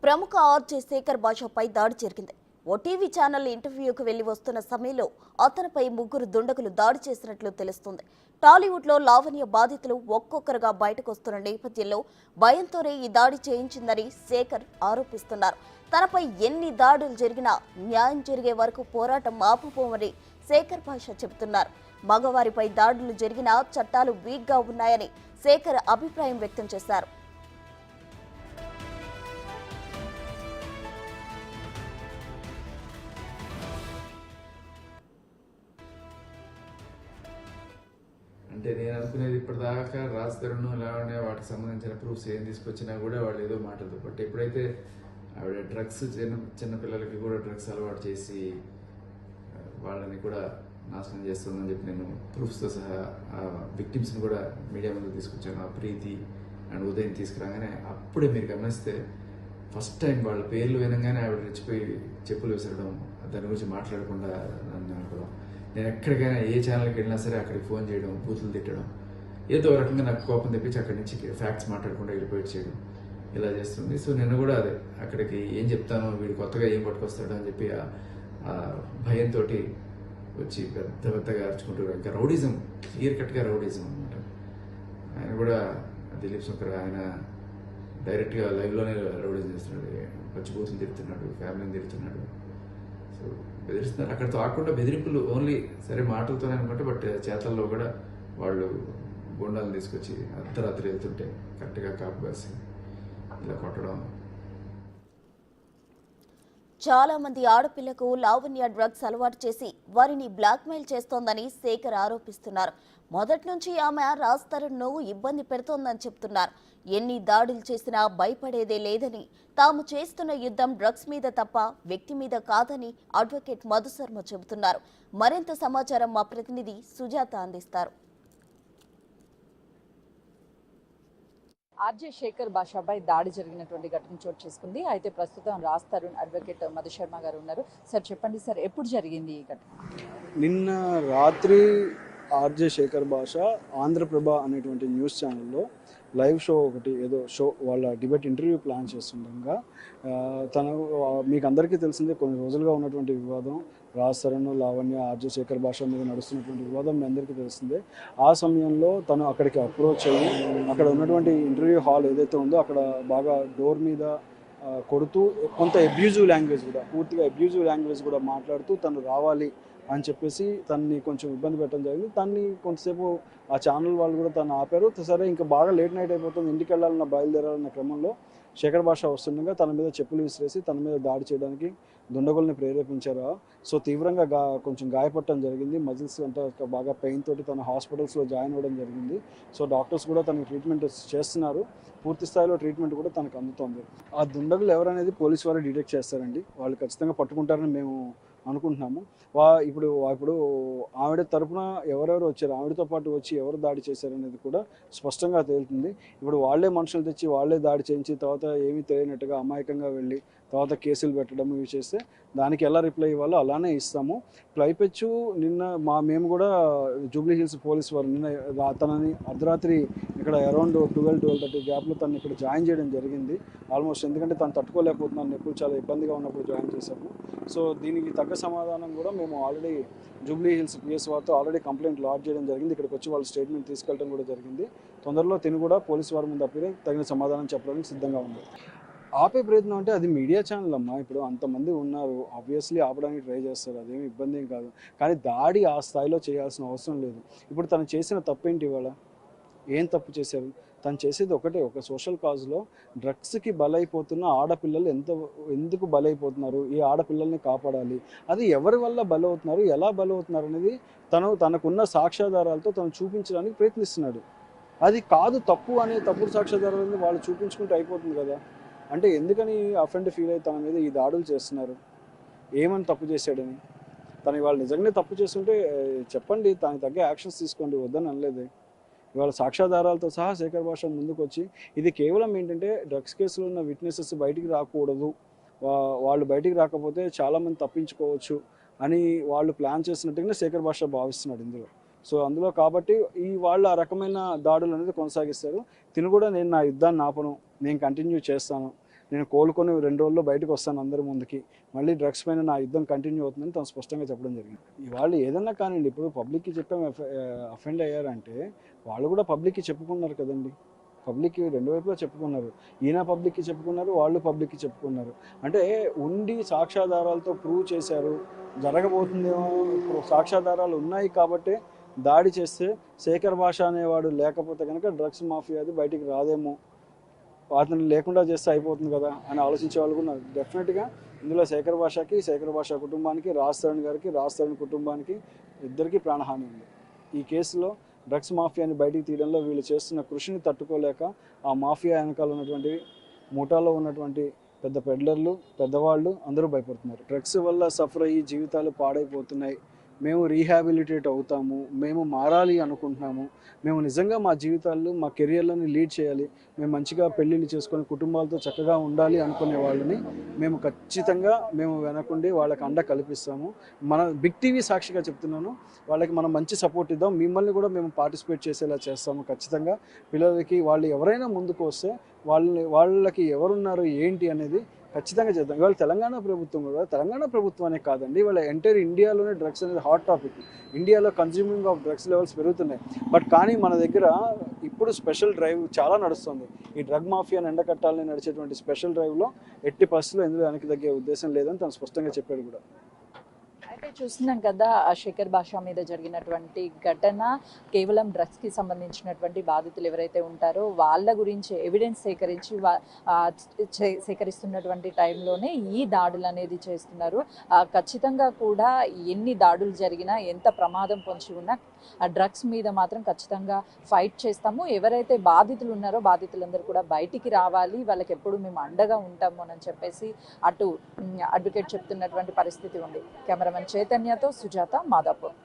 ప్రముఖ ఆర్జే శేఖర్ భాషపై దాడి జరిగింది. ఓ టీవీ ఛానల్ ఇంటర్వ్యూకు వెళ్లి వస్తున్న సమయంలో అతనిపై ముగ్గురు దుండగులు దాడి చేసినట్లు తెలుస్తోంది. టాలీవుడ్లో లావణ్య బాధితులు ఒక్కొక్కరుగా బయటకు వస్తున్న నేపథ్యంలో భయంతోనే ఈ దాడి చేయించిందని శేఖర్ ఆరోపిస్తున్నారు. తనపై ఎన్ని దాడులు జరిగినా న్యాయం జరిగే వరకు పోరాటం ఆపుపోమని శేఖర్ భాష చెబుతున్నారు. మగవారిపై దాడులు జరిగినా చట్టాలు వీక్గా ఉన్నాయని శేఖర్ అభిప్రాయం వ్యక్తం చేశారు. అంటే నేను అనుకునేది ఇప్పటిదాకా రాజ్ తరుణ్ లావణ్య వాటికి సంబంధించిన ప్రూఫ్స్ ఏం తీసుకొచ్చినా కూడా వాళ్ళు ఏదో మాటలు. బట్ ఎప్పుడైతే ఆవిడ డ్రగ్స్ చిన్న పిల్లలకి కూడా డ్రగ్స్ అలవాటు చేసి వాళ్ళని కూడా నాశనం చేస్తుందని చెప్పి నేను ప్రూఫ్స్తో సహా ఆ విక్టిమ్స్ని కూడా మీడియా ముందు తీసుకొచ్చాను. ఆ ప్రీతి అండ్ ఉదయం తీసుకురాగానే అప్పుడే మీరు గమనిస్తే ఫస్ట్ టైం వాళ్ళ పేర్లు వినగానే ఆవిడ రెచ్చిపోయి చెప్పులు విసరడం, దాని గురించి మాట్లాడకుండా నన్ను అనుకోవడం. నేను ఎక్కడికైనా ఏ ఛానల్కి వెళ్ళినా సరే అక్కడికి ఫోన్ చేయడం, బూతులు తిట్టడం, ఏదో రకంగా నాకు కోపం తెప్పించి అక్కడి నుంచి ఫ్యాక్ట్స్ మాట్లాడకుండా వెళ్ళిపోయి చేయడం ఇలా చేస్తుంది. సో నేను కూడా అదే అక్కడికి ఏం చెప్తానో, వీడు కొత్తగా ఏం పట్టుకొస్తాడో అని చెప్పి ఆ భయంతో వచ్చి పెద్దగా అరుచుకుంటూ ఇంకా రౌడిజం, క్లియర్ కట్గా రౌడిజం అనమాట. ఆయన కూడా దిలీప్ శంకర్ ఆయన డైరెక్ట్గా లైవ్లోనే రౌడిజం చేస్తున్నాడు, పచ్చి బూతులు తిడుతున్నాడు, ఫ్యామిలీని తిడుతున్నాడు. సో బెదిరిస్తున్నారు. అక్కడితో ఆకుండా బెదిరింపులు ఓన్లీ సరే మాటలతోనే అనుకుంటే, బట్ చేతల్లో కూడా వాళ్ళు గుండాలు తీసుకొచ్చి అర్ధరాత్రి వెళ్తుంటే కరెక్ట్గా కాపు కాసి ఇలా కొట్టడం. చాలా మంది ఆడపిల్లకు లావణ్య డ్రగ్స్ అలవాటు చేసి వారిని బ్లాక్మెయిల్ చేస్తోందని శేఖర్ ఆరోపిస్తున్నారు. మొదటి నుంచి ఆమె రాజ్ తరుణ్ను ఇబ్బంది పెడుతోందని చెప్తున్నారు. ఎన్ని దాడులు చేసినా భయపడేదే లేదని, తాము చేస్తున్న యుద్ధం డ్రగ్స్ మీద తప్ప వ్యక్తి మీద కాదని అడ్వకేట్ మధుశర్మ చెబుతున్నారు. మరింత సమాచారం మా ప్రతినిధి సుజాత అందిస్తారు. ఆర్జే శేఖర్ భాషపై దాడి జరిగినటువంటి ఘటన చోటు చేసుకుంది. అయితే ప్రస్తుతం రాజ్ తరుణ్ అడ్వకేట్ మధుశర్మ గారు ఉన్నారు. సార్ చెప్పండి సార్, ఎప్పుడు జరిగింది ఈ ఘటన? నిన్న రాత్రి ఆర్జే శేఖర్ భాష ఆంధ్రప్రభ అనేటువంటి న్యూస్ ఛానల్లో లైవ్ షో ఒకటి ఏదో షో వాళ్ళ డిబేట్ ఇంటర్వ్యూ ప్లాన్ చేస్తుండగా తను మీకు అందరికీ తెలిసిందే కొన్ని రోజులుగా ఉన్నటువంటి వివాదం, రాజ్ తరుణ్ లావణ్య ఆర్జే శేఖర్ భాష మీద నడుస్తున్నటువంటి వివాదం మీ అందరికీ తెలిసిందే. ఆ సమయంలో తను అక్కడికి అప్రోచ్ అయ్యి అక్కడ ఉన్నటువంటి ఇంటర్వ్యూ హాల్ ఏదైతే ఉందో అక్కడ బాగా డోర్ మీద కొడుతూ కొంత అబ్యూజివ్ లాంగ్వేజ్ కూడా, పూర్తిగా అబ్యూజివ్ లాంగ్వేజ్ కూడా మాట్లాడుతూ తను రావాలి అని చెప్పేసి తనని కొంచెం ఇబ్బంది పెట్టడం జరిగింది. తనని కొంతసేపు ఆ ఛానల్ వాళ్ళు కూడా తను ఆపారు. సరే ఇంకా బాగా లేట్ నైట్ అయిపోతుంది, ఇంటికి వెళ్ళాలన్న బయలుదేరాలన్న క్రమంలో శేఖర్ భాష వస్తుండగా తన మీద చెప్పులు విసిరేసి తన మీద దాడి చేయడానికి దుండగుల్ని ప్రేరేపించారు. సో తీవ్రంగా కొంచెం గాయపడటం జరిగింది. మజిల్స్ అంటే బాగా పెయిన్ తోటి తన హాస్పిటల్స్లో జాయిన్ అవ్వడం జరిగింది. సో డాక్టర్స్ కూడా తనకి ట్రీట్మెంట్ చేస్తున్నారు. పూర్తి స్థాయిలో ట్రీట్మెంట్ కూడా తనకు అందుతోంది. ఆ దుండగులు ఎవరనేది పోలీసు వారు డిటెక్ట్ చేస్తారండి. వాళ్ళు ఖచ్చితంగా పట్టుకుంటారని మేము అనుకుంటున్నాము. ఇప్పుడు ఆవిడ తరపున ఎవరెవరు వచ్చారు, ఆవిడతో పాటు వచ్చి ఎవరు దాడి చేశారనేది కూడా స్పష్టంగా తేలుతుంది. ఇప్పుడు వాళ్ళే మనుషులు తెచ్చి వాళ్ళే దాడి చేయించి తర్వాత ఏమీ తెలియనట్టుగా అమాయకంగా వెళ్ళి తర్వాత కేసులు పెట్టడం ఇవి చేస్తే దానికి ఎలా రిప్లై ఇవ్వాలో అలానే ఇస్తాము. పైపెచ్చు నిన్న మేము కూడా జూబ్లీ హిల్స్ పోలీస్ వారు నిన్న తనని అర్ధరాత్రి ఇక్కడ అరౌండ్ 12-12:30 గ్యాప్లో తను ఇక్కడ జాయిన్ చేయడం జరిగింది ఆల్మోస్ట్. ఎందుకంటే తను తట్టుకోలేకపోతున్నాను, నొప్పులు చాలా ఇబ్బందిగా ఉన్నప్పుడు జాయిన్ చేశాము. సో దీనికి తగ్గ సమాధానం కూడా మేము ఆల్రెడీ జూబ్లీ హిల్స్ పిఎస్ వారితో ఆల్రెడీ కంప్లైంట్ లాడ్జ్ చేయడం జరిగింది. ఇక్కడికి వచ్చి వాళ్ళ స్టేట్మెంట్ తీసుకెళ్ళడం కూడా జరిగింది. తొందరలో తిని కూడా పోలీసు వారి ముందు అప్పిరే తగిన సమాధానం చెప్పడానికి సిద్ధంగా ఉంది. ఆపే ప్రయత్నం అంటే అది మీడియా ఛానల్ అమ్మా. ఇప్పుడు అంతమంది ఉన్నారు, ఆబ్వియస్లీ ఆపడానికి ట్రై చేస్తారు, అదేమి ఇబ్బంది ఏం కాదు. కానీ దాడి ఆ స్థాయిలో చేయాల్సిన అవసరం లేదు. ఇప్పుడు తను చేసిన తప్పేంటి? ఇవాళ ఏం తప్పు చేశారు? తను చేసేది ఒకటే, ఒక సోషల్ కాజ్లో డ్రగ్స్కి బలైపోతున్న ఆడపిల్లలు ఎందుకు బలైపోతున్నారు, ఈ ఆడపిల్లల్ని కాపాడాలి, అది ఎవరి వల్ల బలవుతున్నారు, ఎలా బలవుతున్నారు అనేది తనకున్న సాక్ష్యాధారాలతో తను చూపించడానికి ప్రయత్నిస్తున్నాడు. అది కాదు తప్పు అనే తప్పుడు సాక్ష్యాధారాలను వాళ్ళు చూపించుకుంటే అయిపోతుంది కదా. అంటే ఎందుకని అఫెండ్ ఫీల్ అయ్యి తన మీద ఈ దాడులు చేస్తున్నారు? ఏమని తప్పు చేశాడని? తను ఇవాళ నిజంగానే తప్పు చేస్తుంటే చెప్పండి, దానికి తగ్గ యాక్షన్స్ తీసుకోండి, వద్దని అనలేదే. ఇవాళ సాక్ష్యాధారాలతో సహా శేఖర్ భాష ముందుకు వచ్చి ఇది కేవలం ఏంటంటే డ్రగ్స్ కేసులో ఉన్న విట్నెసెస్ బయటికి రాకూడదు, వాళ్ళు బయటికి రాకపోతే చాలామంది తప్పించుకోవచ్చు అని వాళ్ళు ప్లాన్ చేసినట్టుగానే శేఖర్ భాష భావిస్తున్నాడు ఇందులో. సో అందులో కాబట్టి వాళ్ళు ఆ రకమైన దాడులు అనేది కొనసాగిస్తారు. తిను కూడా నేను నా యుద్ధాన్ని ఆపను, నేను కంటిన్యూ చేస్తాను, నేను కోలుకొని 2 రోజుల్లో బయటకు వస్తాను అందరి ముందుకి, మళ్ళీ డ్రగ్స్ పైన నా యుద్ధం కంటిన్యూ అవుతుందని తను స్పష్టంగా చెప్పడం జరిగింది. వాళ్ళు ఏదన్నా కానివ్వండి, ఇప్పుడు పబ్లిక్కి చెప్పాము అఫెండ్ అయ్యారంటే వాళ్ళు కూడా పబ్లిక్కి చెప్పుకున్నారు కదండి. పబ్లిక్కి 2 వైపులా చెప్పుకున్నారు. ఈయన పబ్లిక్కి చెప్పుకున్నారు, వాళ్ళు పబ్లిక్కి చెప్పుకున్నారు. అంటే ఉండి సాక్ష్యాధారాలతో ప్రూవ్ చేశారు, జరగబోతుందేమో, సాక్ష్యాధారాలు ఉన్నాయి కాబట్టే దాడి చేస్తే శేఖర్ భాష అనేవాడు లేకపోతే కనుక డ్రగ్స్ మాఫియాది బయటికి రాదేమో, అతను లేకుండా చేస్తే అయిపోతుంది కదా అని ఆలోచించే వాళ్ళు కూడా ఉన్నారు. డెఫినెట్గా ఇందులో శేఖర్ భాష కుటుంబానికి, రాజ్ తరుణ్ గారికి, రాజ్ తరుణ్ కుటుంబానికి ఇద్దరికీ ప్రాణహాని ఉంది. ఈ కేసులో డ్రగ్స్ మాఫియాని బయటికి తీయడంలో వీళ్ళు చేస్తున్న కృషిని తట్టుకోలేక ఆ మాఫియా వెనకాల ఉన్నటువంటి ముఠాలో ఉన్నటువంటి పెద్ద పెడ్లర్లు, పెద్దవాళ్ళు అందరూ భయపడుతున్నారు. డ్రగ్స్ వల్ల సఫర్ అయ్యి జీవితాలు పాడైపోతున్నాయి, మేము రీహాబిలిటేట్ అవుతాము, మేము మారాలి అనుకుంటున్నాము, మేము నిజంగా మా జీవితాల్లో మా కెరియర్లని లీడ్ చేయాలి, మేము మంచిగా పెళ్ళిళ్ళు చేసుకొని కుటుంబాలతో చక్కగా ఉండాలి అనుకునే వాళ్ళని మేము ఖచ్చితంగా వెనకుండి వాళ్ళకి అండ కల్పిస్తాము. మన బిగ్ టీవీ సాక్షిగా చెప్తున్నాను, వాళ్ళకి మనం మంచి సపోర్ట్ ఇద్దాం, మిమ్మల్ని కూడా మేము పార్టిసిపేట్ చేసేలా చేస్తాము ఖచ్చితంగా. పిల్లలకి వాళ్ళు ఎవరైనా ముందుకు వస్తే వాళ్ళకి ఎవరున్నారు ఏంటి అనేది ఖచ్చితంగా చేద్దాం. ఇవాళ తెలంగాణ ప్రభుత్వం అనే కాదండి, ఇవాళ ఎంటైర్ ఇండియాలోనే డ్రగ్స్ అనేది హాట్ టాపిక్. ఇండియాలో కన్జ్యూమింగ్ ఆఫ్ డ్రగ్స్ లెవెల్స్ పెరుగుతున్నాయి. బట్ కానీ మన దగ్గర ఇప్పుడు స్పెషల్ డ్రైవ్ చాలా నడుస్తుంది. ఈ డ్రగ్ మాఫియాని ఎండకట్టాలని నడిచేటువంటి స్పెషల్ డ్రైవ్లో ఎట్టి పరిస్థితుల్లో ఎందులో వెనక్కి తగ్గే ఉద్దేశం లేదని తను స్పష్టంగా చెప్పాడు కూడా. అయితే చూస్తున్నాం కదా, ఆ శేఖర్ భాష మీద జరిగినటువంటి ఘటన కేవలం డ్రగ్స్కి సంబంధించినటువంటి బాధితులు ఎవరైతే ఉంటారో వాళ్ళ గురించి ఎవిడెన్స్ సేకరిస్తున్నటువంటి టైంలోనే ఈ దాడులు అనేది చేస్తున్నారు. ఖచ్చితంగా కూడా ఎన్ని దాడులు జరిగినా, ఎంత ప్రమాదం పొంచి ఉన్నా డ్రగ్స్ మీద మాత్రం ఖచ్చితంగా ఫైట్ చేస్తాము. ఎవరైతే బాధితులు ఉన్నారో బాధితులందరూ కూడా బయటికి రావాలి, వాళ్ళకి ఎప్పుడు మేము అండగా ఉంటాము అని చెప్పేసి అటు అడ్వకేట్ చెప్తున్నటువంటి పరిస్థితి ఉంది. కెమెరామెన్ చైతన్యతో సుజాత, మాదాపూర్.